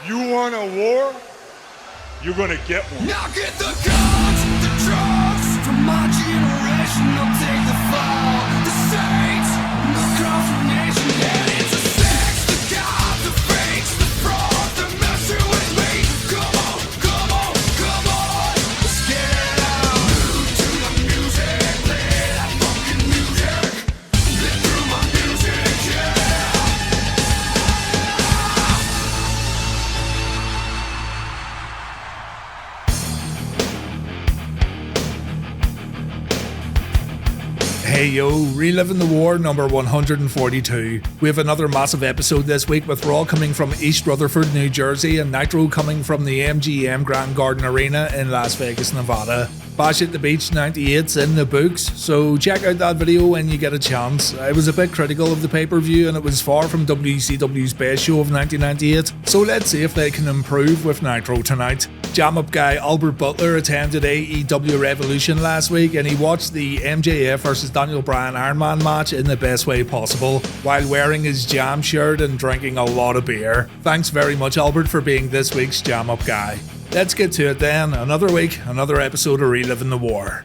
You want a war? You're gonna get one. Now get the guns, the drugs from my generation. I'll take the fall, the saints, the confirmation. And it's a sex, the gods, the fakes, the frauds, they're messing with me. Come on, come on, come on, let's get it out. Move to the music, play that fucking music. Live through my music, yeah. Hey yo, Reliving the War number 142. We have another massive episode this week with Raw coming from East Rutherford, New Jersey, and Nitro coming from the MGM Grand Garden Arena in Las Vegas, Nevada. Bash at the Beach 98's in the books, so check out that video when you get a chance. I was a bit critical of the pay-per-view and it was far from WCW's best show of 1998, so let's see if they can improve with Nitro tonight. Jam-up guy Albert Butler attended AEW Revolution last week and he watched the MJF vs Daniel Bryan Iron Man match in the best way possible, while wearing his Jam shirt and drinking a lot of beer. Thanks very much Albert for being this week's Jam-up guy. Let's get to it then. Another week, another episode of Reliving the War.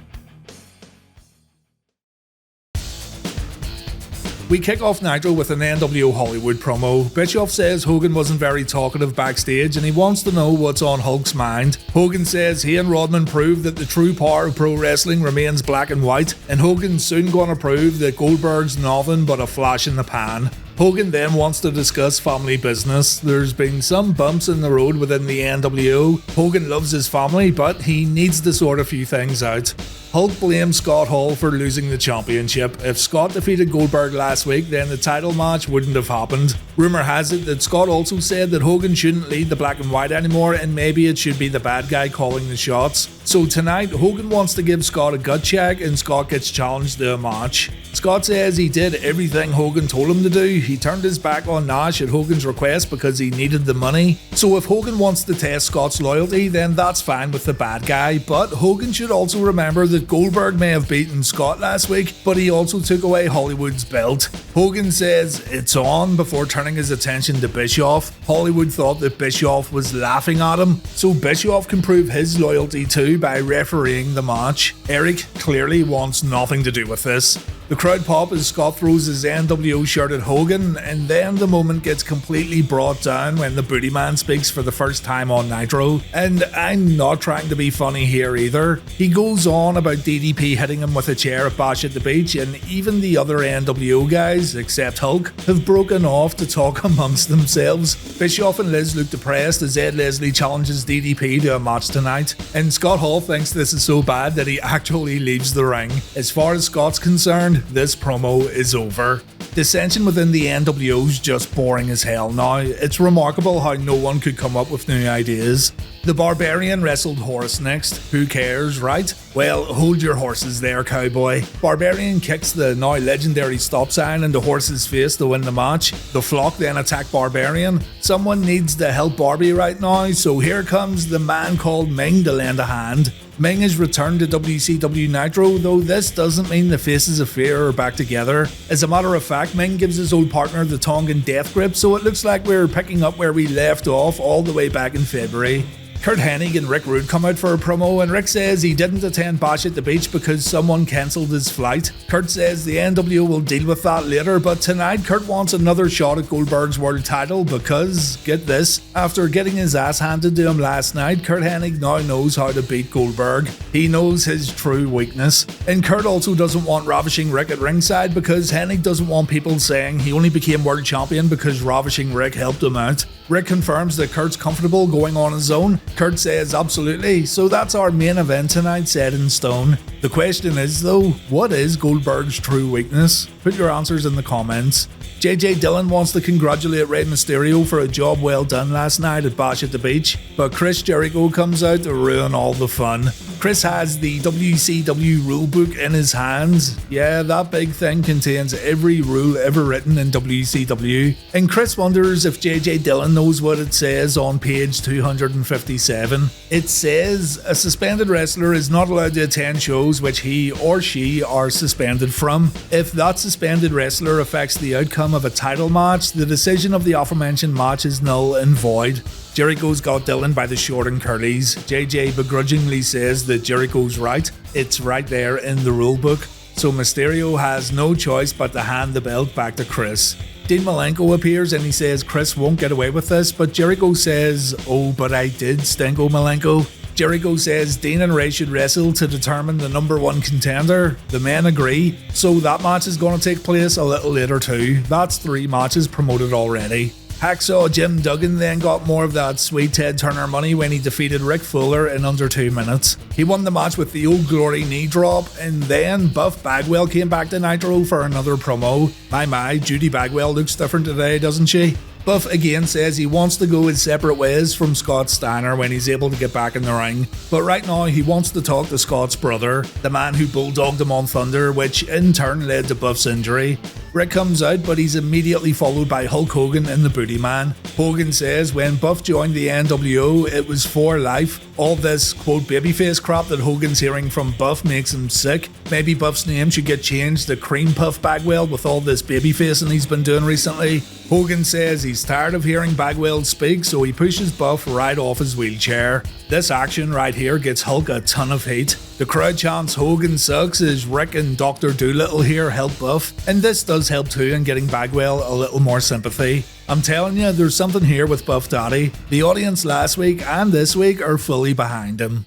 We kick off Nitro with an NWO Hollywood promo. Bischoff says Hogan wasn't very talkative backstage and he wants to know what's on Hulk's mind. Hogan says he and Rodman proved that the true power of pro wrestling remains black and white, and Hogan's soon gonna prove that Goldberg's nothing but a flash in the pan. Hogan then wants to discuss family business. There's been some bumps in the road within the NWO. Hogan loves his family, but he needs to sort a few things out. Hulk blames Scott Hall for losing the championship. If Scott defeated Goldberg last week, then the title match wouldn't have happened. Rumour has it that Scott also said that Hogan shouldn't lead the black and white anymore and maybe it should be the bad guy calling the shots. So tonight, Hogan wants to give Scott a gut check and Scott gets challenged to a match. Scott says he did everything Hogan told him to do. He turned his back on Nash at Hogan's request because he needed the money. So if Hogan wants to test Scott's loyalty, then that's fine with the bad guy. But Hogan should also remember that Goldberg may have beaten Scott last week, but he also took away Hollywood's belt. Hogan says it's on before turning his attention to Bischoff. Hollywood thought that Bischoff was laughing at him, so Bischoff can prove his loyalty too by refereeing the match. Eric clearly wants nothing to do with this. The crowd pop as Scott throws his NWO shirt at Hogan, and then the moment gets completely brought down when the Booty Man speaks for the first time on Nitro. And I'm not trying to be funny here either. He goes on about DDP hitting him with a chair at Bash at the Beach, and even the other NWO guys, except Hulk, have broken off to talk amongst themselves. Bischoff and Liz look depressed as Ed Leslie challenges DDP to a match tonight, and Scott Hall thinks this is so bad that he actually leaves the ring. As far as Scott's concerned, this promo is over. Dissension within the NWO's just boring as hell now. It's remarkable how no one could come up with new ideas. The Barbarian wrestled Horace next. Who cares, right? Well, hold your horses there, cowboy. Barbarian kicks the now legendary stop sign into Horace's face to win the match. The flock then attack Barbarian. Someone needs to help Barbie right now, so here comes the man called Ming to lend a hand. Ming has returned to WCW Nitro, though this doesn't mean the Faces of Fear are back together. As a matter of fact, Ming gives his old partner the Tongan death grip, so it looks like we're picking up where we left off all the way back in February. Curt Hennig and Rick Rude come out for a promo, and Rick says he didn't attend Bash at the Beach because someone cancelled his flight. Curt says the NWO will deal with that later, but tonight Curt wants another shot at Goldberg's world title because, get this, after getting his ass handed to him last night, Curt Hennig now knows how to beat Goldberg. He knows his true weakness. And Curt also doesn't want Ravishing Rick at ringside because Hennig doesn't want people saying he only became world champion because Ravishing Rick helped him out. Rick confirms that Curt's comfortable going on his own. Curt says absolutely, so that's our main event tonight set in stone. The question is though, what is Goldberg's true weakness? Put your answers in the comments. JJ Dillon wants to congratulate Rey Mysterio for a job well done last night at Bash at the Beach, but Chris Jericho comes out to ruin all the fun. Chris has the WCW rulebook in his hands. Yeah, that big thing contains every rule ever written in WCW. And Chris wonders if JJ Dillon knows what it says on page 257. It says, a suspended wrestler is not allowed to attend shows which he or she are suspended from. If that suspended wrestler affects the outcome of a title match, the decision of the aforementioned match is null and void. Jericho's got Dylan by the short and curlies. JJ begrudgingly says that Jericho's right. It's right there in the rulebook. So Mysterio has no choice but to hand the belt back to Chris. Dean Malenko appears and he says Chris won't get away with this, but Jericho says, "Oh, but I did, Stinko Malenko." Jericho says Dean and Rey should wrestle to determine the number one contender. The men agree, so that match is going to take place a little later too. That's 3 matches promoted already. Hacksaw Jim Duggan then got more of that sweet Ted Turner money when he defeated Rick Fuller in under 2 minutes. He won the match with the Old Glory knee drop, and then Buff Bagwell came back to Nitro for another promo. My, Judy Bagwell looks different today, doesn't she? Buff again says he wants to go his separate ways from Scott Steiner when he's able to get back in the ring, but right now he wants to talk to Scott's brother, the man who bulldogged him on Thunder, which in turn led to Buff's injury. Rick comes out, but he's immediately followed by Hulk Hogan and the Booty Man. Hogan says when Buff joined the NWO, it was for life. All this quote babyface crap that Hogan's hearing from Buff makes him sick. Maybe Buff's name should get changed to Cream Puff Bagwell with all this babyfacing he's been doing recently. Hogan says he's tired of hearing Bagwell speak, so he pushes Buff right off his wheelchair. This action right here gets Hulk a ton of hate. The crowd chants Hogan sucks as Rick and Dr. Doolittle here help Buff, and this does help too in getting Bagwell a little more sympathy. I'm telling you, there's something here with Buff Daddy. The audience last week and this week are fully behind him.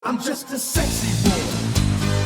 I'm just a sexy boy.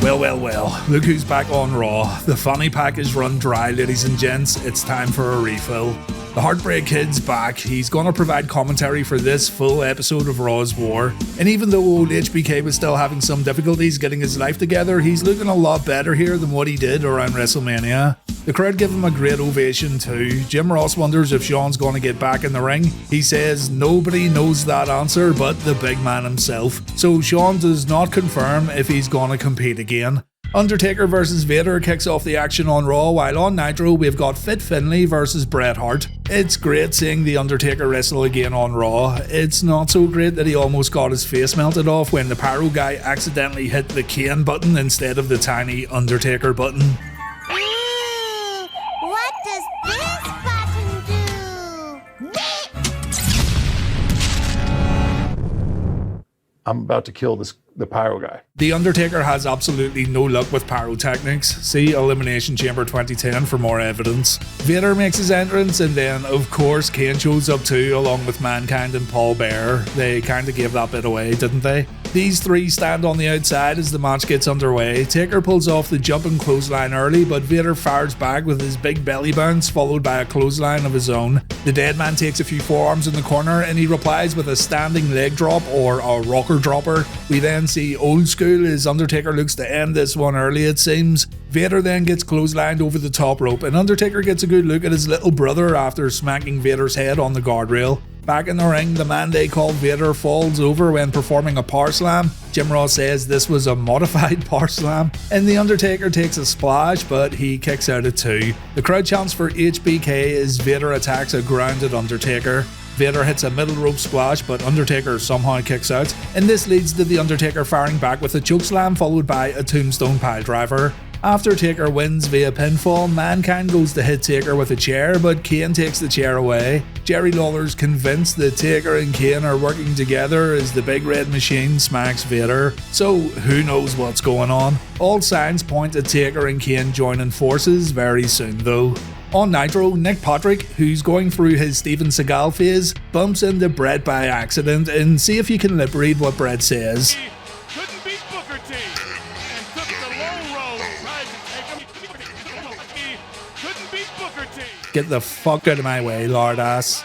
Well, look who's back on Raw. The fanny pack is run dry, ladies and gents. It's time for a refill. The Heartbreak Kid's back. He's going to provide commentary for this full episode of Raw's War. And even though old HBK was still having some difficulties getting his life together, he's looking a lot better here than what he did around WrestleMania. The crowd give him a great ovation too. Jim Ross wonders if Shawn's going to get back in the ring. He says nobody knows that answer but the big man himself. So Shawn does not confirm if he's going to compete again. Undertaker versus Vader kicks off the action on Raw, while on Nitro we've got Fit Finlay versus Bret Hart. It's great seeing the Undertaker wrestle again on Raw. It's not so great that he almost got his face melted off when the pyro guy accidentally hit the Kane button instead of the tiny Undertaker button. What does this button do? I'm about to kill the pyro guy. The Undertaker has absolutely no luck with pyrotechnics. See Elimination Chamber 2010 for more evidence. Vader makes his entrance, and then of course Kane shows up too, along with Mankind and Paul Bearer. They kinda gave that bit away, didn't they? These three stand on the outside as the match gets underway. Taker pulls off the jumping clothesline early, but Vader fires back with his big belly bounce, followed by a clothesline of his own. The dead man takes a few forearms in the corner, and he replies with a standing leg drop or a rocker dropper. We then see old school as Undertaker looks to end this one early, it seems. Vader then gets clotheslined over the top rope, and Undertaker gets a good look at his little brother after smacking Vader's head on the guardrail. Back in the ring, the man they call Vader falls over when performing a power slam. Jim Ross says this was a modified power slam, and the Undertaker takes a splash, but he kicks out at 2. The crowd chants for HBK as Vader attacks a grounded Undertaker. Vader hits a middle rope splash, but Undertaker somehow kicks out, and this leads to the Undertaker firing back with a chokeslam followed by a tombstone piledriver. After Taker wins via pinfall, Mankind goes to hit Taker with a chair, but Kane takes the chair away. Jerry Lawler's convinced that Taker and Kane are working together as the Big Red Machine smacks Vader, so who knows what's going on. All signs point to Taker and Kane joining forces very soon though. On Nitro, Nick Patrick, who's going through his Steven Seagal phase, bumps into Bret by accident, and see if you can lip read what Bret says. Couldn't beat Booker T and took the long road. Tried to take him. Couldn't beat Booker T. Get the fuck out of my way, lord ass.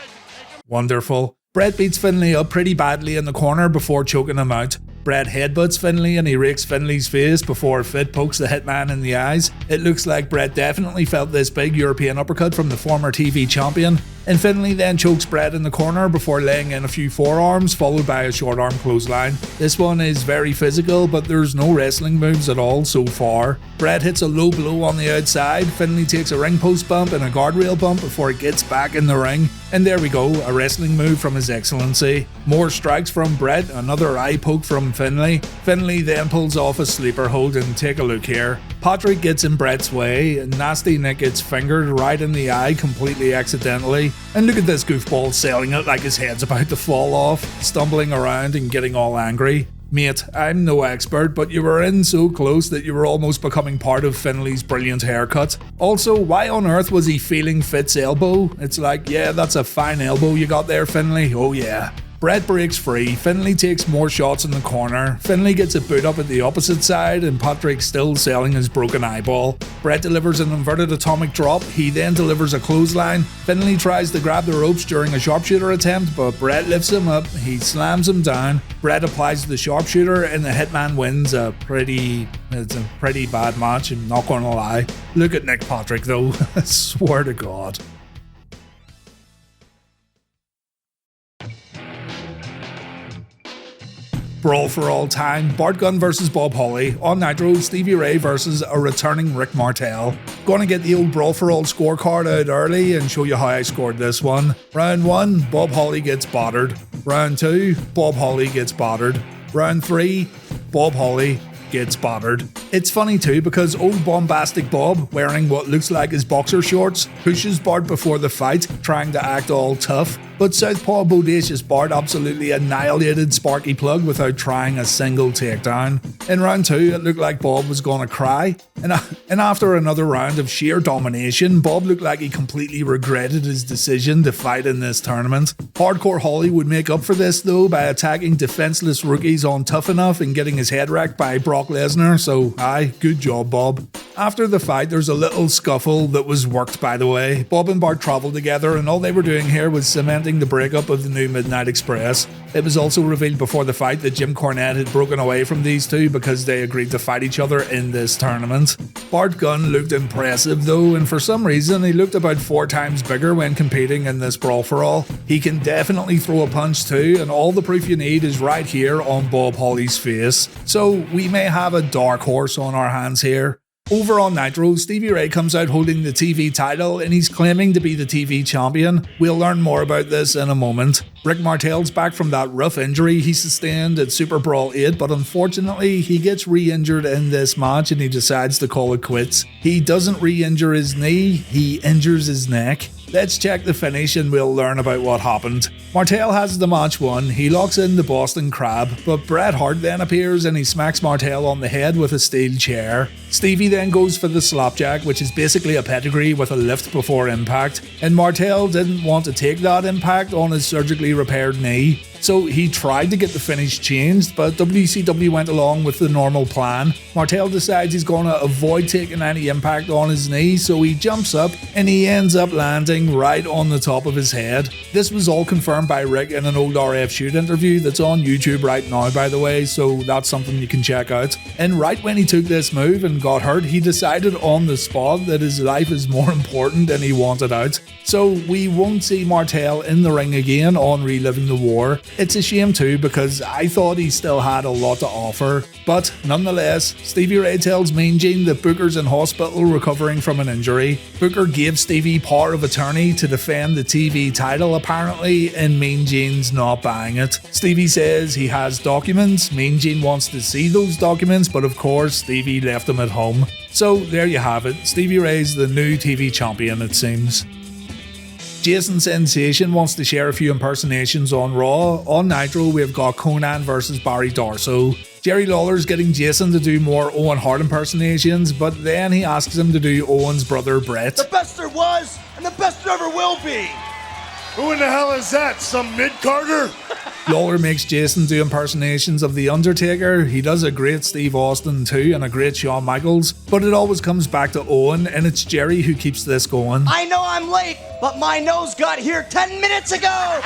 Wonderful. Bret beats Finlay up pretty badly in the corner before choking him out. Bret headbutts Finlay and he rakes Finlay's face before Fit pokes the hitman in the eyes. It looks like Bret definitely felt this big European uppercut from the former TV champion, and Finlay then chokes Bret in the corner before laying in a few forearms followed by a short arm clothesline. This one is very physical, but there's no wrestling moves at all so far. Bret hits a low blow on the outside, Finlay takes a ring post bump and a guardrail bump before he gets back in the ring, and there we go, a wrestling move from His Excellency. More strikes from Bret, another eye poke from Finlay. Finlay then pulls off a sleeper hold, and take a look here. Patrick gets in Bret's way, and Nasty Nick gets fingered right in the eye completely accidentally. And look at this goofball selling it like his head's about to fall off, stumbling around and getting all angry. Mate, I'm no expert, but you were in so close that you were almost becoming part of Finlay's brilliant haircut. Also, why on earth was he feeling Fit's elbow? It's like, yeah, that's a fine elbow you got there, Finlay. Oh yeah. Bret breaks free, Finlay takes more shots in the corner, Finlay gets a boot up at the opposite side, and Patrick's still selling his broken eyeball. Bret delivers an inverted atomic drop, he then delivers a clothesline. Finlay tries to grab the ropes during a sharpshooter attempt, but Bret lifts him up, he slams him down, Bret applies the sharpshooter, and the Hitman wins it's a pretty bad match, I'm not gonna lie. Look at Nick Patrick though, I swear to God. Brawl for All time, Bart Gunn versus Bob Holly. On Nitro, Stevie Ray versus a returning Rick Martel. Gonna get the old Brawl for All scorecard out early and show you how I scored this one. Round 1, Bob Holly gets battered. Round 2, Bob Holly gets battered. Round 3, Bob Holly gets battered. It's funny too because old bombastic Bob, wearing what looks like his boxer shorts, pushes Bart before the fight, trying to act all tough. But Southpaw bodacious Bart absolutely annihilated Sparky Plug without trying a single takedown. In round 2, it looked like Bob was gonna cry, and after another round of sheer domination, Bob looked like he completely regretted his decision to fight in this tournament. Hardcore Holly would make up for this though by attacking defenseless rookies on Tough Enough and getting his head wrecked by Brock Lesnar, so aye, good job Bob. After the fight, there's a little scuffle that was worked by the way. Bob and Bart travelled together and all they were doing here was cementing the breakup of the new Midnight Express. It was also revealed before the fight that Jim Cornette had broken away from these two because they agreed to fight each other in this tournament. Bart Gunn looked impressive though, and for some reason he looked about 4 times bigger when competing in this Brawl for All. He can definitely throw a punch too, and all the proof you need is right here on Bob Holly's face. So we may have a dark horse on our hands here. Over on Nitro, Stevie Ray comes out holding the TV title and he's claiming to be the TV champion. We'll learn more about this in a moment. Rick Martel's back from that rough injury he sustained at Super Brawl 8, but unfortunately he gets re-injured in this match and he decides to call it quits. He doesn't re-injure his knee, he injures his neck. Let's check the finish and we'll learn about what happened. Martel has the match won, he locks in the Boston Crab, but Bret Hart then appears and he smacks Martel on the head with a steel chair. Stevie then goes for the slapjack, which is basically a pedigree with a lift before impact, and Martel didn't want to take that impact on his surgically repaired knee. So he tried to get the finish changed, but WCW went along with the normal plan. Martel decides he's going to avoid taking any impact on his knee, so he jumps up and he ends up landing right on the top of his head. This was all confirmed by Rick in an old RF Shoot interview that's on YouTube right now, by the way, so that's something you can check out. And right when he took this move and got hurt, he decided on the spot that his life is more important and he wanted out. So we won't see Martel in the ring again on Reliving the War. It's a shame too because I thought he still had a lot to offer, but nonetheless, Stevie Ray tells Mean Gene that Booker's in hospital recovering from an injury. Booker gave Stevie power of attorney to defend the TV title apparently, and Mean Gene's not buying it. Stevie says he has documents, Mean Gene wants to see those documents, but of course Stevie left them at home. So there you have it, Stevie Ray's the new TV champion it seems. Jason Sensation wants to share a few impersonations on Raw. On Nitro, we've got Conan versus Barry Darsow. Jerry Lawler's getting Jason to do more Owen Hart impersonations, but then he asks him to do Owen's brother Bret. The best there was, and the best there ever will be. Who in the hell is that? Some mid-carder? Lawler makes Jason do impersonations of The Undertaker. He does a great Steve Austin too and a great Shawn Michaels, but it always comes back to Owen, and it's Jerry who keeps this going. I know I'm late, but my nose got here 10 minutes ago.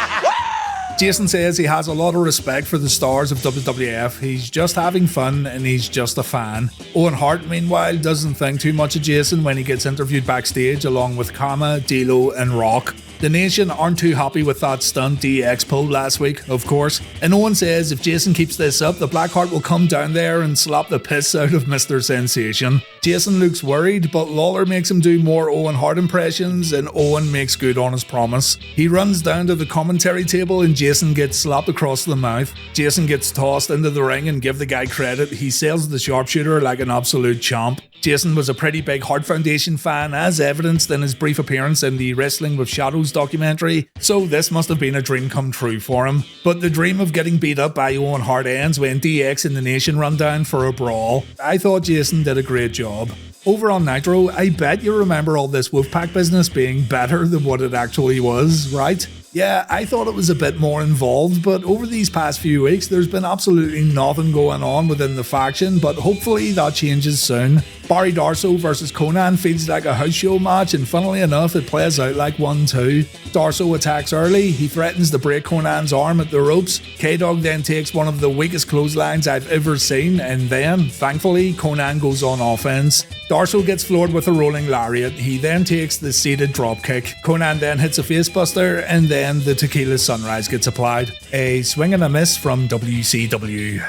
Jason says he has a lot of respect for the stars of WWF. He's just having fun and he's just a fan. Owen Hart, meanwhile, doesn't think too much of Jason when he gets interviewed backstage along with Kama, D'Lo and Rock. The Nation aren't too happy with that stunt DX pulled last week, of course, and Owen says if Jason keeps this up, the Blackheart will come down there and slap the piss out of Mr. Sensation. Jason looks worried, but Lawler makes him do more Owen Hart impressions, and Owen makes good on his promise. He runs down to the commentary table and Jason gets slapped across the mouth. Jason gets tossed into the ring, and give the guy credit, he sells the sharpshooter like an absolute champ. Jason was a pretty big Hart Foundation fan, as evidenced in his brief appearance in the Wrestling with Shadows documentary, so this must have been a dream come true for him. But the dream of getting beat up by Owen Hart ends when DX and the Nation run down for a brawl. I thought Jason did a great job. Over on Nitro, I bet you remember all this Wolfpack business being better than what it actually was, right? Yeah, I thought it was a bit more involved, but over these past few weeks, there's been absolutely nothing going on within the faction, but hopefully that changes soon. Barry Darsow versus Conan feels like a house show match, and funnily enough, it plays out like one too. Darsow attacks early, he threatens to break Conan's arm at the ropes. K-Dog then takes one of the weakest clotheslines I've ever seen, and then, thankfully, Conan goes on offense. Darsow gets floored with a rolling lariat, he then takes the seated dropkick. Conan then hits a facebuster, and then the Tequila Sunrise gets applied. A swing and a miss from WCW.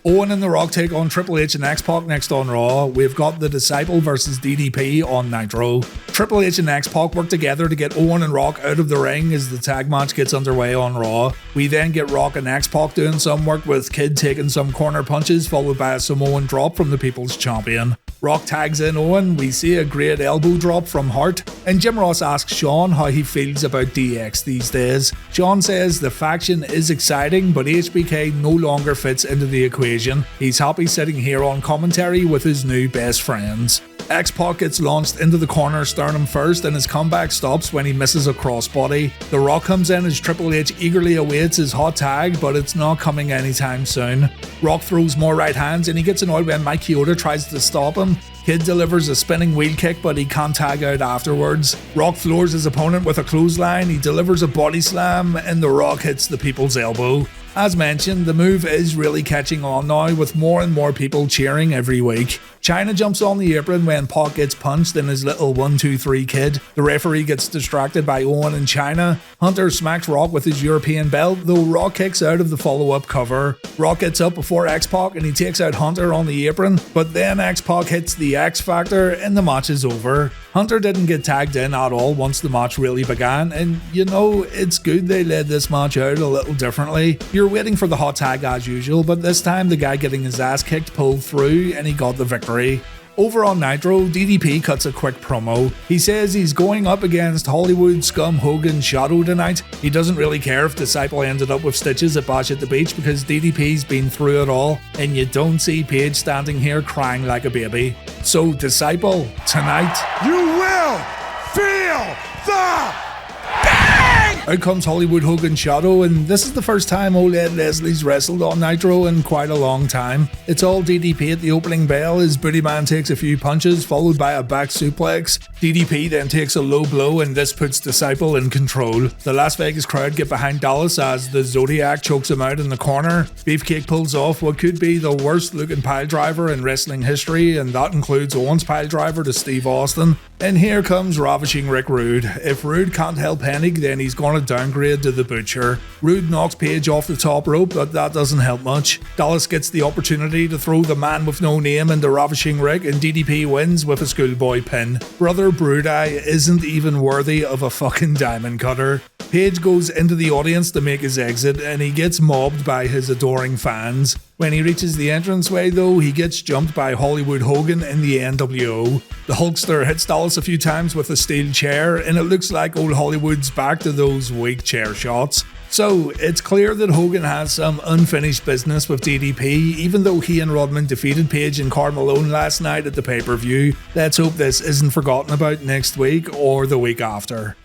Owen and The Rock take on Triple H and X-Pac next on Raw. We've got The Disciple versus DDP on Nitro. Triple H and X-Pac work together to get Owen and Rock out of the ring as the tag match gets underway on Raw. We then get Rock and X-Pac doing some work, with Kid taking some corner punches followed by a Samoan drop from the People's Champion. Rock tags in Owen, we see a great elbow drop from Hart, and Jim Ross asks Shawn how he feels about DX these days. Shawn says the faction is exciting, but HBK no longer fits into the equation. He's happy sitting here on commentary with his new best friends. X-Pac gets launched into the corner sternum first, and his comeback stops when he misses a crossbody. The Rock comes in as Triple H eagerly awaits his hot tag, but it's not coming anytime soon. Rock throws more right hands, and he gets annoyed when Mike Chioda tries to stop him. Kid delivers a spinning wheel kick, but he can't tag out afterwards. Rock floors his opponent with a clothesline, he delivers a body slam, and The Rock hits the People's Elbow. As mentioned, the move is really catching on now, with more and more people cheering every week. Chyna jumps on the apron when Pac gets punched in his little 1-2-3 kid. The referee gets distracted by Owen and Chyna. Hunter smacks Rock with his European belt, though Rock kicks out of the follow-up cover. Rock gets up before X-Pac and he takes out Hunter on the apron, but then X-Pac hits the X Factor and the match is over. Hunter didn't get tagged in at all once the match really began, and you know, it's good they laid this match out a little differently. You're waiting for the hot tag as usual, but this time the guy getting his ass kicked pulled through and he got the victory. Over on Nitro, DDP cuts a quick promo. He says he's going up against Hollywood scum Hogan Shadow tonight. He doesn't really care if Disciple ended up with stitches at Bash at the Beach because DDP's been through it all, and you don't see Paige standing here crying like a baby. So Disciple, tonight, You will feel the out comes Hollywood Hogan Shadow, and this is the first time Old Ed Leslie's wrestled on Nitro in quite a long time. It's all DDP at the opening bell as Booty Man takes a few punches followed by a back suplex. DDP then takes a low blow, and this puts Disciple in control. The Las Vegas crowd get behind Dallas as the Zodiac chokes him out in the corner. Beefcake pulls off what could be the worst looking piledriver in wrestling history, and that includes Owen's piledriver to Steve Austin. And here comes Ravishing Rick Rude. If Rude can't help Hennig, then he's going to downgrade to the Butcher. Rude knocks Paige off the top rope, but that doesn't help much. Dallas gets the opportunity to throw the man with no name into Ravishing Rick, and DDP wins with a schoolboy pin. Brother Broodeye isn't even worthy of a fucking diamond cutter. Paige goes into the audience to make his exit, and he gets mobbed by his adoring fans. When he reaches the entranceway though, he gets jumped by Hollywood Hogan in the NWO. The Hulkster hits Dallas a few times with a steel chair, and it looks like old Hollywood's back to those weak chair shots. So it's clear that Hogan has some unfinished business with DDP, even though he and Rodman defeated Paige and Karl Malone last night at the pay-per-view. Let's hope this isn't forgotten about next week or the week after.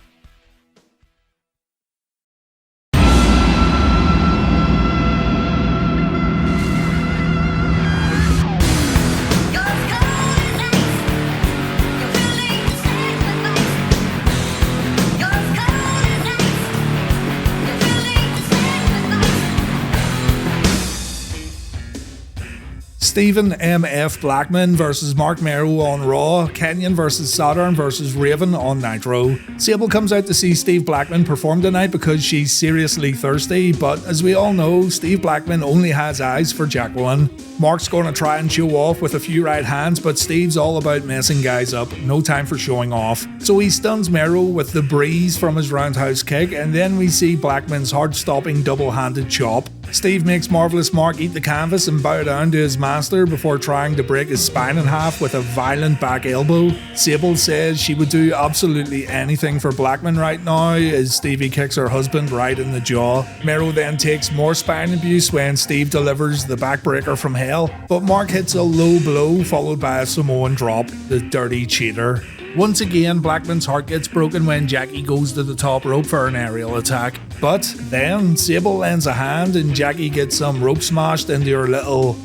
Stephen M.F. Blackman versus Mark Mero on Raw, Kenyon versus Saturn versus Raven on Nitro. Sable comes out to see Steve Blackman perform tonight because she's seriously thirsty, but as we all know, Steve Blackman only has eyes for Jacqueline. Mark's going to try and show off with a few right hands, but Steve's all about messing guys up, no time for showing off. So he stuns Mero with the breeze from his roundhouse kick, and then we see Blackman's hard-stopping double-handed chop. Steve makes Marvelous Mark eat the canvas and bow down to his master before trying to break his spine in half with a violent back elbow. Sable says she would do absolutely anything for Blackman right now as Stevie kicks her husband right in the jaw. Mero then takes more spine abuse when Steve delivers the backbreaker from hell, but Mark hits a low blow followed by a Samoan drop, the dirty cheater. Once again, Blackman's heart gets broken when Jackie goes to the top rope for an aerial attack. But then Sable lends a hand and Jackie gets some rope smashed into her little,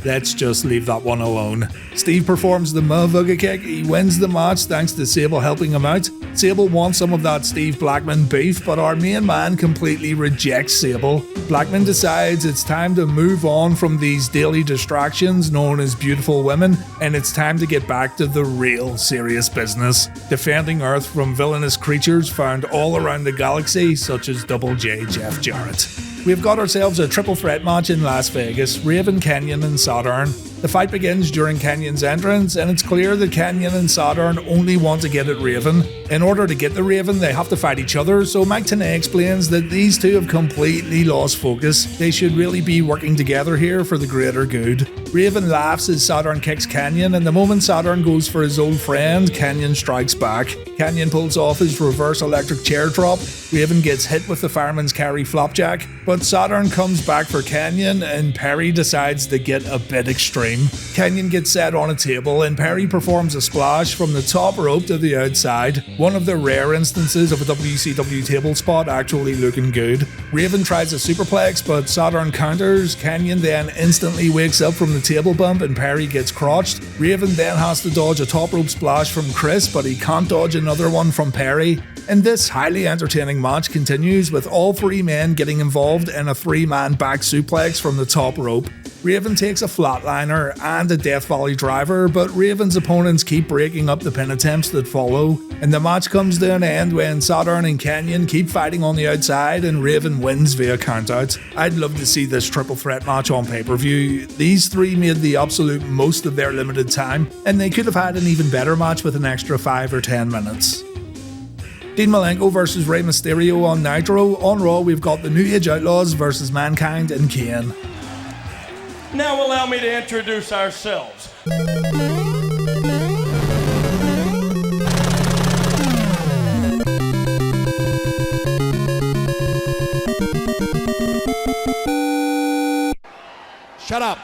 let's just leave that one alone. Steve performs the motherfucker kick. He wins the match thanks to Sable helping him out. Sable wants some of that Steve Blackman beef, but our main man completely rejects Sable. Blackman decides it's time to move on from these daily distractions known as beautiful women, and it's time to get back to the real serious business, defending Earth from villainous creatures found all around the galaxy, such as Double J Jeff Jarrett. We've got ourselves a triple threat match in Las Vegas, Raven, Kenyon and Saturn. The fight begins during Kenyon's entrance, and it's clear that Kenyon and Saturn only want to get at Raven. In order to get the Raven, they have to fight each other, so Mike Tenay explains that these two have completely lost focus. They should really be working together here for the greater good. Raven laughs as Saturn kicks Kenyon, and the moment Saturn goes for his old friend, Kenyon strikes back. Kenyon pulls off his reverse electric chair drop. Raven gets hit with the fireman's carry flopjack, but Saturn comes back for Kenyon, and Perry decides to get a bit extreme. Kenyon gets set on a table and Perry performs a splash from the top rope to the outside, one of the rare instances of a WCW table spot actually looking good. Raven tries a superplex but Saturn counters. Kenyon then instantly wakes up from the table bump and Perry gets crotched. Raven then has to dodge a top rope splash from Chris, but he can't dodge another one from Perry. And this highly entertaining match continues with all three men getting involved in a three-man back suplex from the top rope. Raven takes a flatliner and a Death Valley driver, but Raven's opponents keep breaking up the pin attempts that follow, and the match comes to an end when Saturn and Kenyon keep fighting on the outside and Raven wins via countout. I'd love to see this triple threat match on pay-per-view. These three made the absolute most of their limited time, and they could have had an even better match with an extra 5 or 10 minutes. Dean Malenko versus Rey Mysterio on Nitro. On Raw, we've got the New Age Outlaws versus Mankind and Kane. Now allow me to introduce ourselves. Shut up.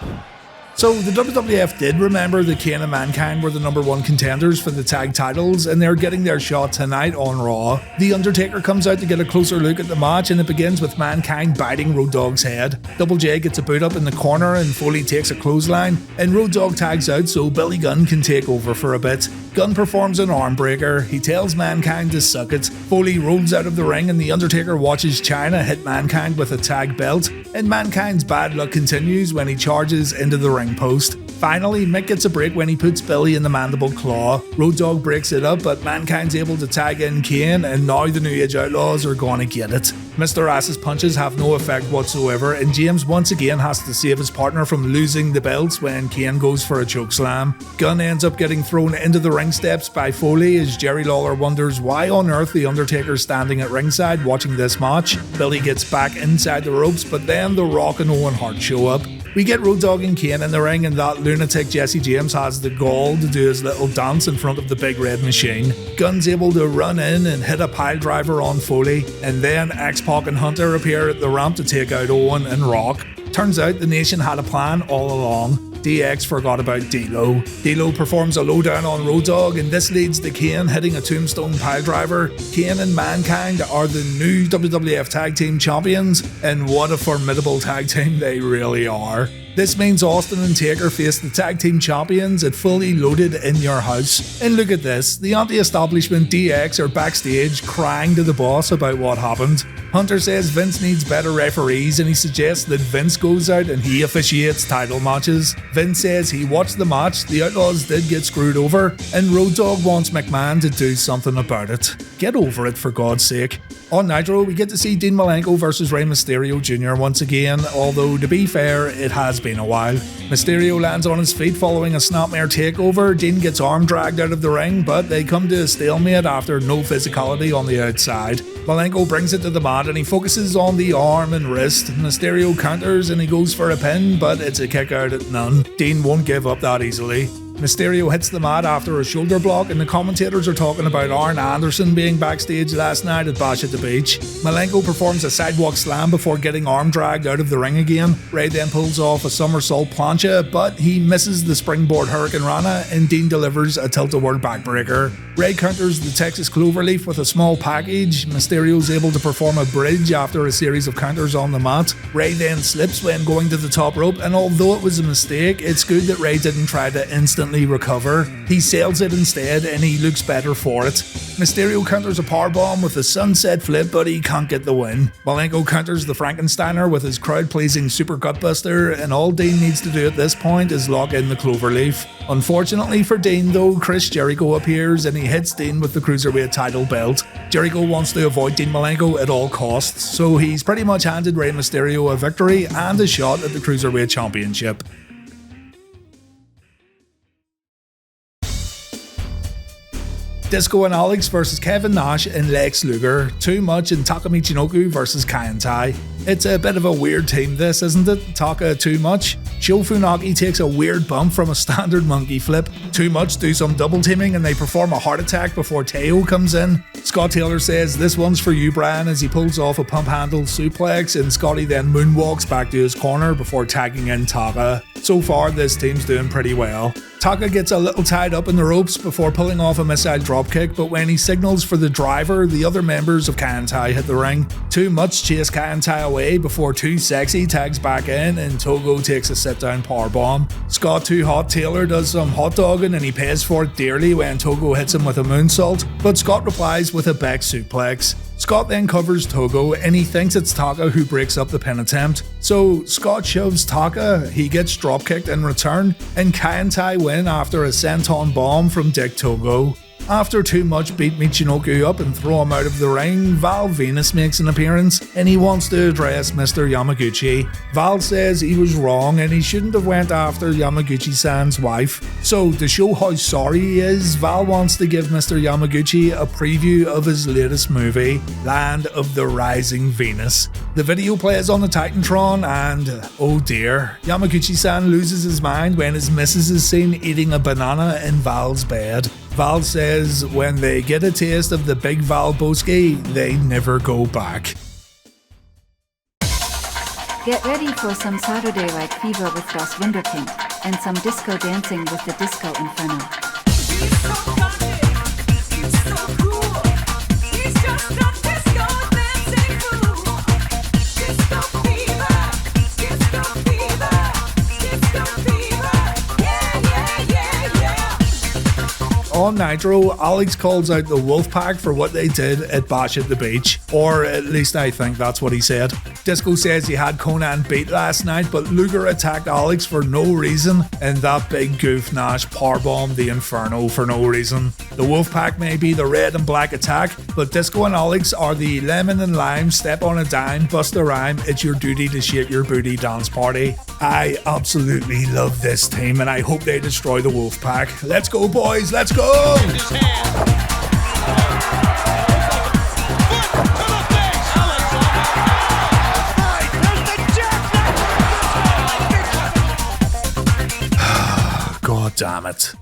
So the WWF did remember that Kane and Mankind were the number one contenders for the tag titles, and they're getting their shot tonight on Raw. The Undertaker comes out to get a closer look at the match, and it begins with Mankind biting Road Dogg's head. Double J gets a boot up in the corner and Foley takes a clothesline, and Road Dogg tags out so Billy Gunn can take over for a bit. Gunn performs an arm breaker. He tells Mankind to suck it. Foley rolls out of the ring and the Undertaker watches Chyna hit Mankind with a tag belt, and Mankind's bad luck continues when he charges into the ring post. Finally, Mick gets a break when he puts Billy in the mandible claw. Road Dogg breaks it up, but Mankind's able to tag in Kane, and now the New Age Outlaws are gonna get it. Mr. Ass's punches have no effect whatsoever, and James once again has to save his partner from losing the belts when Kane goes for a chokeslam. Gunn ends up getting thrown into the ring steps by Foley as Jerry Lawler wonders why on earth the Undertaker's standing at ringside watching this match. Billy gets back inside the ropes, but then The Rock and Owen Hart show up. We get Road Dogg and Kane in the ring, and that lunatic Jesse James has the gall to do his little dance in front of the big red machine. Gunn's able to run in and hit a pile driver on Foley, and then X-Pac and Hunter appear at the ramp to take out Owen and Rock. Turns out the Nation had a plan all along. DX forgot about D-Lo. D-Lo performs a lowdown on Road Dogg, and this leads to Kane hitting a tombstone piledriver. Kane and Mankind are the new WWF Tag Team Champions, and what a formidable tag team they really are. This means Austin and Taker face the tag team champions at Fully Loaded in Your House. And look at this, the anti-establishment DX are backstage crying to the boss about what happened. Hunter says Vince needs better referees and he suggests that Vince goes out and he officiates title matches. Vince says he watched the match, the Outlaws did get screwed over, and Road Dogg wants McMahon to do something about it. Get over it, for God's sake. On Nitro, we get to see Dean Malenko versus Rey Mysterio Jr. once again, although to be fair, it has been a while. Mysterio lands on his feet following a snapmare takeover. Dean gets arm dragged out of the ring, but they come to a stalemate after no physicality on the outside. Malenko brings it to the mat and he focuses on the arm and wrist. Mysterio counters and he goes for a pin, but it's a kick out at none. Dean won't give up that easily. Mysterio hits the mat after a shoulder block and the commentators are talking about Arn Anderson being backstage last night at Bash at the Beach. Malenko performs a sidewalk slam before getting arm dragged out of the ring again. Rey then pulls off a somersault plancha, but he misses the springboard Hurricane Rana and Dean delivers a tilt-a-whirl backbreaker. Rey counters the Texas Cloverleaf with a small package. Mysterio's able to perform a bridge after a series of counters on the mat. Rey then slips when going to the top rope, and although it was a mistake, it's good that Rey didn't try to instantly recover. He sails it instead and he looks better for it. Mysterio counters a powerbomb with a sunset flip, but he can't get the win. Malenko counters the Frankensteiner with his crowd-pleasing super gutbuster, and all Dean needs to do at this point is lock in the Cloverleaf. Unfortunately for Dean though, Chris Jericho appears and he hits Dean with the Cruiserweight title belt. Jericho wants to avoid Dean Malenko at all costs, so he's pretty much handed Rey Mysterio a victory and a shot at the Cruiserweight Championship. Disco and Alex versus Kevin Nash and Lex Luger. Too Much and Taka Michinoku versus Kai and Tai. It's a bit of a weird team this, isn't it? Taka Too Much. Sho Funaki takes a weird bump from a standard monkey flip. Too Much do some double teaming and they perform a heart attack before Teo comes in. Scott Taylor says this one's for you, Brian, as he pulls off a pump handle suplex and Scotty then moonwalks back to his corner before tagging in Taka. So far this team's doing pretty well. Taka gets a little tied up in the ropes before pulling off a missile dropkick, but when he signals for the driver, the other members of Kai and Tai hit the ring. Too Much chase Kai and Tai away before Too Sexy tags back in and Togo takes a sit-down powerbomb. Scott Too Hot Taylor does some hot dogging and he pays for it dearly when Togo hits him with a moonsault, but Scott replies with a back suplex. Scott then covers Togo and he thinks it's Taka who breaks up the pin attempt. So Scott shoves Taka, he gets dropkicked in return, and Kai and Tai win after a senton bomb from Dick Togo. After Too Much beat Michinoku up and throw him out of the ring, Val Venis makes an appearance and he wants to address Mr. Yamaguchi. Val says he was wrong and he shouldn't have went after Yamaguchi-san's wife. So to show how sorry he is, Val wants to give Mr. Yamaguchi a preview of his latest movie, Land of the Rising Venus. The video plays on the Titantron and, oh dear, Yamaguchi-san loses his mind when his missus is seen eating a banana in Val's bed. Val says when they get a taste of the big Val Boski, they never go back. Get ready for some Saturday Night Fever with Das Wunderkind, and some disco dancing with the Disco Inferno. He's so funny, he's so cool, he's just a disco dancing fool. Disco fever, disco fever, disco fever, yeah, yeah, yeah, yeah. On Nitro, Alex calls out the Wolfpack for what they did at Bash at the Beach, or at least I think that's what he said. Disco says he had Conan beat last night, but Luger attacked Alex for no reason, and that big goof Nash powerbombed the Inferno for no reason. The Wolfpack may be the red and black attack, but Disco and Alex are the lemon and lime, step on a dime, bust a rhyme, it's your duty to shake your booty dance party. I absolutely love this team and I hope they destroy the Wolfpack. Let's go boys, let's go! God damn it.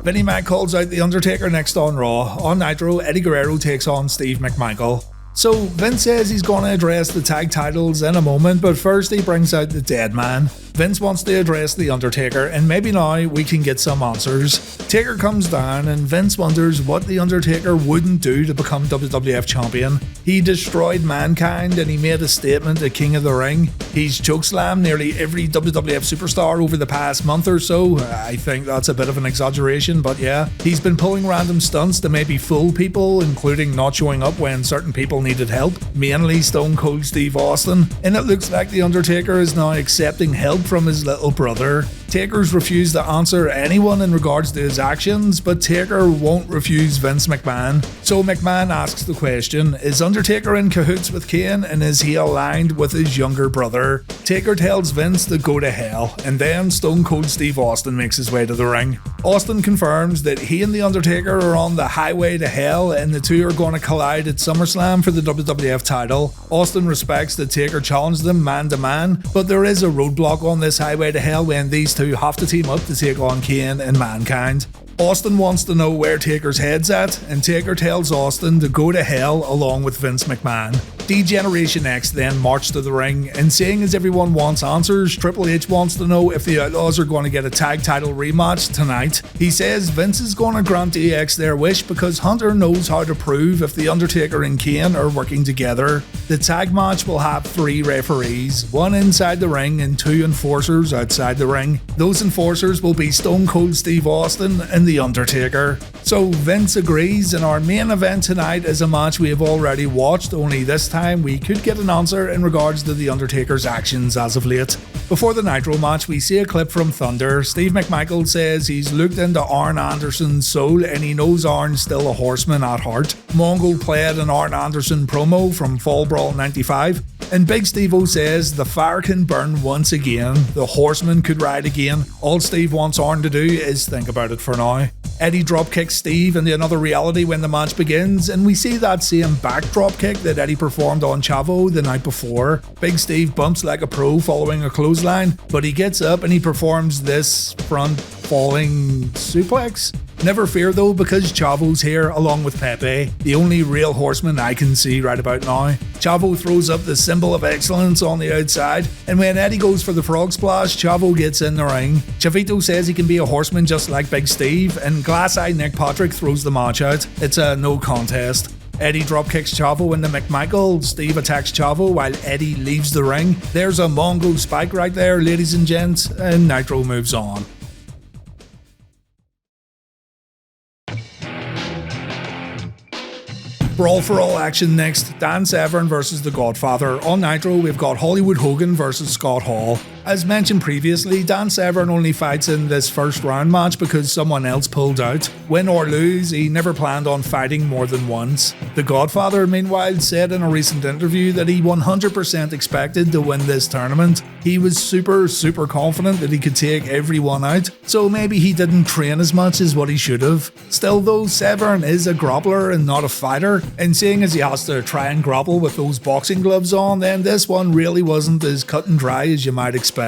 Vinnie Mac calls out The Undertaker next on Raw. On Nitro, Eddie Guerrero takes on Steve McMichael. So Vince says he's going to address the tag titles in a moment, but first he brings out the dead man. Vince wants to address The Undertaker, and maybe now we can get some answers. Taker comes down, and Vince wonders what The Undertaker wouldn't do to become WWF Champion. He destroyed Mankind, and he made a statement at King of the Ring. He's chokeslammed nearly every WWF superstar over the past month or so. I think that's a bit of an exaggeration, but yeah. He's been pulling random stunts to maybe fool people, including not showing up when certain people needed help, mainly Stone Cold Steve Austin, and it looks like The Undertaker is now accepting help from his little brother. Taker's refused to answer anyone in regards to his actions, but Taker won't refuse Vince McMahon. So McMahon asks the question, is Undertaker in cahoots with Kane, and is he aligned with his younger brother? Taker tells Vince to go to hell, and then Stone Cold Steve Austin makes his way to the ring. Austin confirms that he and The Undertaker are on the highway to hell, and the two are going to collide at SummerSlam for the WWF title. Austin respects that Taker challenged them man to man, but there is a roadblock on this highway to hell when these two have to team up to take on Kane and Mankind. Austin wants to know where Taker's head's at, and Taker tells Austin to go to hell along with Vince McMahon. D-Generation X then march to the ring, and seeing as everyone wants answers, Triple H wants to know if the Outlaws are going to get a tag title rematch tonight. He says Vince is going to grant DX their wish because Hunter knows how to prove if The Undertaker and Kane are working together. The tag match will have 3 referees, 1 inside the ring and 2 enforcers outside the ring. Those enforcers will be Stone Cold Steve Austin and The Undertaker. So Vince agrees, and our main event tonight is a match we have already watched, only this time we could get an answer in regards to The Undertaker's actions as of late. Before the Nitro match, we see a clip from Thunder. Steve McMichael says he's looked into Arn Anderson's soul and he knows Arn's still a horseman at heart. Mongo played an Arn Anderson promo from Fall Brawl 95, and Big Steve-O says the fire can burn once again, the horseman could ride again. All Steve wants Arn to do is think about it for now. Eddie dropkicks Steve into another reality when the match begins, and we see that same back dropkick that Eddie performed on Chavo the night before. Big Steve bumps like a pro following a clothesline, but he gets up and he performs this front falling suplex. Never fear though, because Chavo's here along with Pepe, the only real horseman I can see right about now. Chavo throws up the symbol of excellence on the outside, and when Eddie goes for the frog splash, Chavo gets in the ring. Chavito says he can be a horseman just like Big Steve, and glass-eyed Nick Patrick throws the match out. It's a no contest. Eddie dropkicks Chavo into McMichael, Steve attacks Chavo while Eddie leaves the ring. There's a Mongo spike right there, ladies and gents, and Nitro moves on. Brawl For All action next, Dan Severn versus The Godfather. On Nitro, we've got Hollywood Hogan versus Scott Hall. As mentioned previously, Dan Severn only fights in this first round match because someone else pulled out. Win or lose, he never planned on fighting more than once. The Godfather, meanwhile, said in a recent interview that he 100% expected to win this tournament. He was super confident that he could take everyone out, so maybe he didn't train as much as what he should have. Still though, Severn is a grappler and not a fighter, and seeing as he has to try and grapple with those boxing gloves on, then this one really wasn't as cut and dry as you might expect.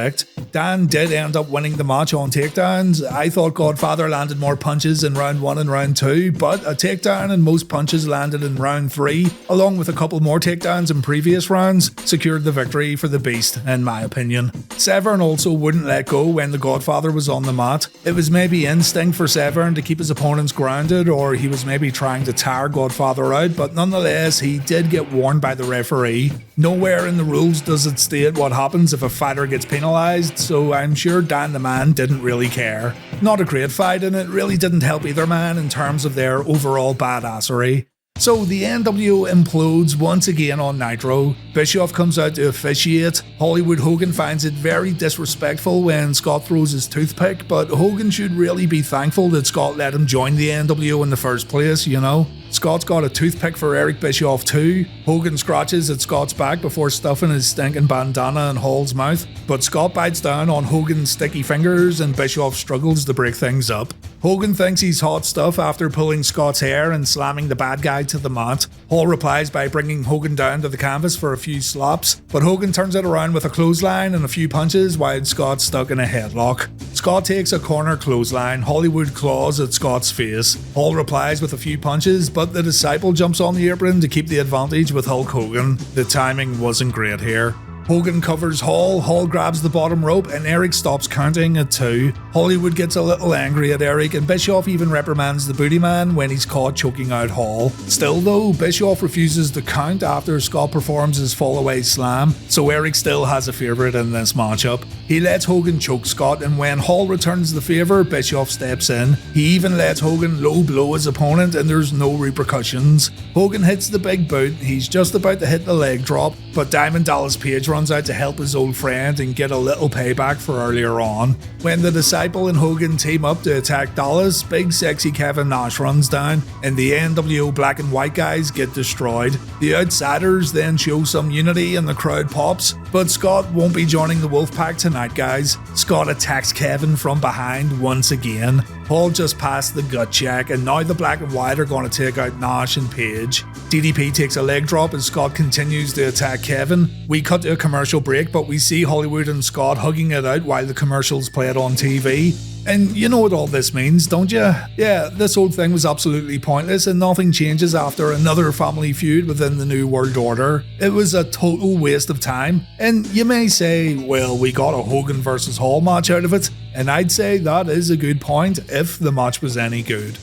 Dan did end up winning the match on takedowns. I thought Godfather landed more punches in round 1 and round 2, but a takedown and most punches landed in round 3, along with a couple more takedowns in previous rounds, secured the victory for the Beast, in my opinion. Severn also wouldn't let go when the Godfather was on the mat. It was maybe instinct for Severn to keep his opponents grounded, or he was maybe trying to tire Godfather out, but nonetheless, he did get warned by the referee. Nowhere in the rules does it state what happens if a fighter gets penalised, so I'm sure Dan the Man didn't really care. Not a great fight, and it really didn't help either man in terms of their overall badassery. So the NWO implodes once again on Nitro. Bischoff comes out to officiate. Hollywood Hogan finds it very disrespectful when Scott throws his toothpick, but Hogan should really be thankful that Scott let him join the NWO in the first place, you know. Scott's got a toothpick for Eric Bischoff too. Hogan scratches at Scott's back before stuffing his stinking bandana in Hall's mouth, but Scott bites down on Hogan's sticky fingers and Bischoff struggles to break things up. Hogan thinks he's hot stuff after pulling Scott's hair and slamming the bad guy to the mat. Hall replies by bringing Hogan down to the canvas for a few slaps, but Hogan turns it around with a clothesline and a few punches while Scott's stuck in a headlock. Scott takes a corner clothesline. Hollywood claws at Scott's face. Hall replies with a few punches, but the Disciple jumps on the apron to keep the advantage with Hulk Hogan. The timing wasn't great here. Hogan covers Hall, Hall grabs the bottom rope, and Eric stops counting at 2. Hollywood gets a little angry at Eric, and Bischoff even reprimands the Booty Man when he's caught choking out Hall. Still though, Bischoff refuses to count after Scott performs his fall-away slam, so Eric still has a favourite in this matchup. He lets Hogan choke Scott, and when Hall returns the favour, Bischoff steps in. He even lets Hogan low blow his opponent, and there's no repercussions. Hogan hits the big boot, he's just about to hit the leg drop, but Diamond Dallas Page runs out to help his old friend and get a little payback for earlier on. When the Disciple and Hogan team up to attack Dallas, big sexy Kevin Nash runs down, and the NWO black and white guys get destroyed. The Outsiders then show some unity and the crowd pops, but Scott won't be joining the Wolfpack tonight, guys. Scott attacks Kevin from behind once again. Hall just passed the gut check, and now the black and white are going to take out Nash and Page. DDP takes a leg drop as Scott continues to attack Kevin. We cut to a commercial break, but we see Hollywood and Scott hugging it out while the commercials play it on TV. And you know what all this means, don't you? Yeah, this whole thing was absolutely pointless and nothing changes after another family feud within the New World Order. It was a total waste of time. And you may say, well, we got a Hogan versus Hall match out of it. And I'd say that is a good point if the match was any good.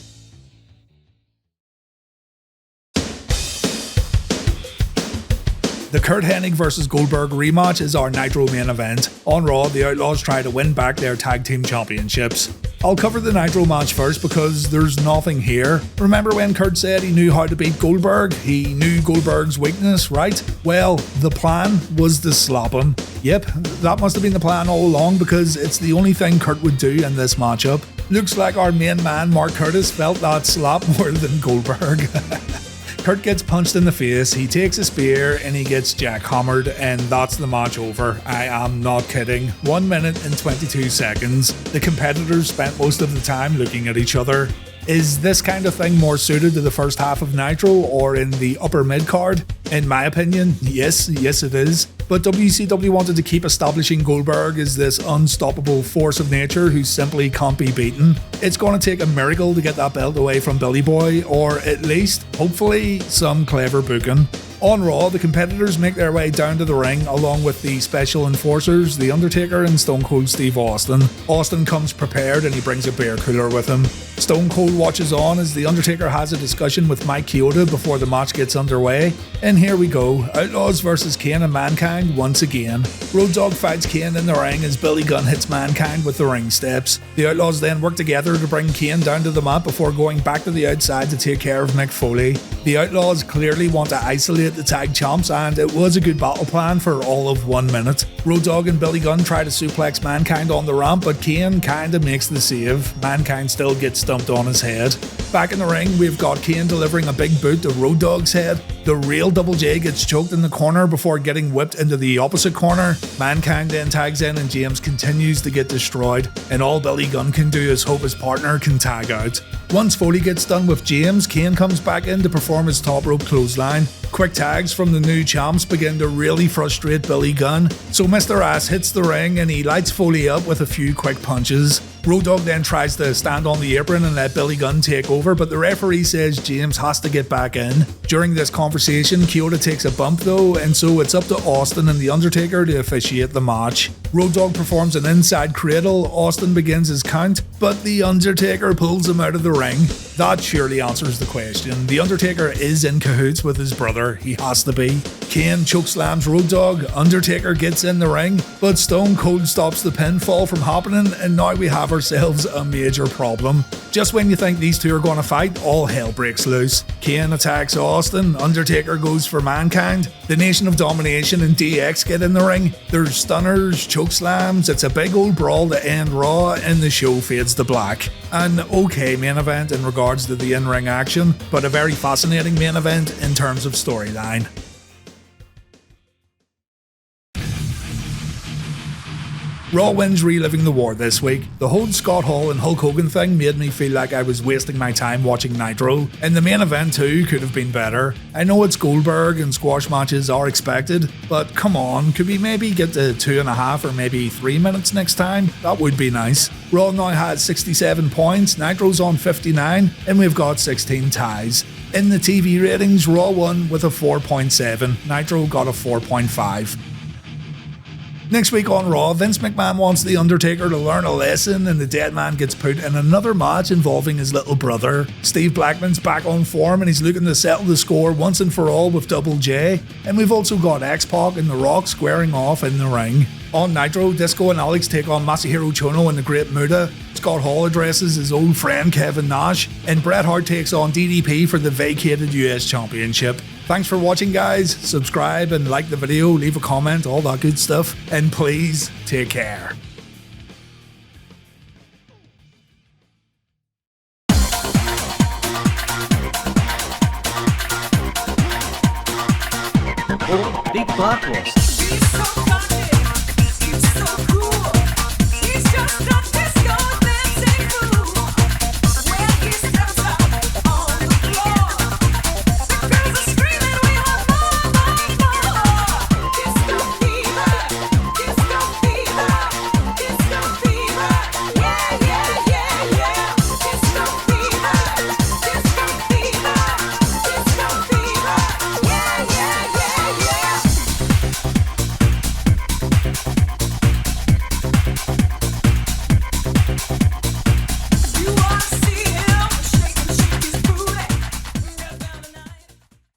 The Curt Hennig vs Goldberg rematch is our Nitro main event. On Raw, the Outlaws try to win back their tag team championships. I'll cover the Nitro match first because there's nothing here. Remember when Curt said he knew how to beat Goldberg? He knew Goldberg's weakness, right? Well, the plan was to slap him. Yep, that must have been the plan all along because it's the only thing Curt would do in this matchup. Looks like our main man Mark Curtis felt that slap more than Goldberg. Curt gets punched in the face, he takes a spear and he gets jackhammered, and that's the match over. I am not kidding. 1 minute and 22 seconds. The competitors spent most of the time looking at each other. Is this kind of thing more suited to the first half of Nitro or in the upper mid card? In my opinion, yes it is. But WCW wanted to keep establishing Goldberg as this unstoppable force of nature who simply can't be beaten. It's going to take a miracle to get that belt away from Billy Boy, or at least, hopefully, some clever booking. On Raw, the competitors make their way down to the ring along with the Special Enforcers, The Undertaker and Stone Cold Steve Austin. Austin comes prepared and he brings a beer cooler with him. Stone Cold watches on as The Undertaker has a discussion with Mike Chioda before the match gets underway. And here we go, Outlaws vs Kane and Mankind once again. Road Dogg fights Kane in the ring as Billy Gunn hits Mankind with the ring steps. The Outlaws then work together to bring Kane down to the mat before going back to the outside to take care of Mick Foley. The Outlaws clearly want to isolate the tag champs, and it was a good battle plan for all of 1 minute. Road Dogg and Billy Gunn try to suplex Mankind on the ramp, but Kane kinda makes the save. Mankind still gets stumped on his head. Back in the ring, we've got Kane delivering a big boot to Road Dogg's head. The real Double J gets choked in the corner before getting whipped into the opposite corner. Mankind then tags in and James continues to get destroyed, and all Billy Gunn can do is hope his partner can tag out. Once Foley gets done with James, Kane comes back in to perform his top rope clothesline. Quick tags from the new champs begin to really frustrate Billy Gunn, so Mr. Ass hits the ring and he lights Foley up with a few quick punches. Road Dogg then tries to stand on the apron and let Billy Gunn take over, but the referee says James has to get back in. During this conversation, Chioda takes a bump though, and so it's up to Austin and The Undertaker to officiate the match. Road Dogg performs an inside cradle, Austin begins his count, but The Undertaker pulls him out of the ring. That surely answers the question. The Undertaker is in cahoots with his brother, he has to be. Kane chokeslams Road Dogg, Undertaker gets in the ring, but Stone Cold stops the pinfall from happening, and now we have ourselves a major problem. Just when you think these two are going to fight, all hell breaks loose. Kane attacks Austin, Undertaker goes for Mankind, the Nation of Domination and DX get in the ring, there's stunners, chokeslams, it's a big old brawl to end Raw, and the show fades to black. An okay main event in regards to the in-ring action, but a very fascinating main event in terms of storyline. Raw wins Reliving the War this week. The whole Scott Hall and Hulk Hogan thing made me feel like I was wasting my time watching Nitro, and the main event too could have been better. I know it's Goldberg and squash matches are expected, but come on, could we maybe get to 2.5 or maybe 3 minutes next time? That would be nice. Raw now has 67 points, Nitro's on 59, and we've got 16 ties. In the TV ratings, Raw won with a 4.7, Nitro got a 4.5. Next week on Raw, Vince McMahon wants The Undertaker to learn a lesson, and the dead man gets put in another match involving his little brother. Steve Blackman's back on form and he's looking to settle the score once and for all with Double J. And we've also got X-Pac and The Rock squaring off in the ring. On Nitro, Disco and Alex take on Masahiro Chono and the Great Muta. Scott Hall addresses his old friend Kevin Nash, and Bret Hart takes on DDP for the vacated US Championship. Thanks for watching, guys. Subscribe and like the video, leave a comment, all that good stuff, and please take care. Big Bratwurst.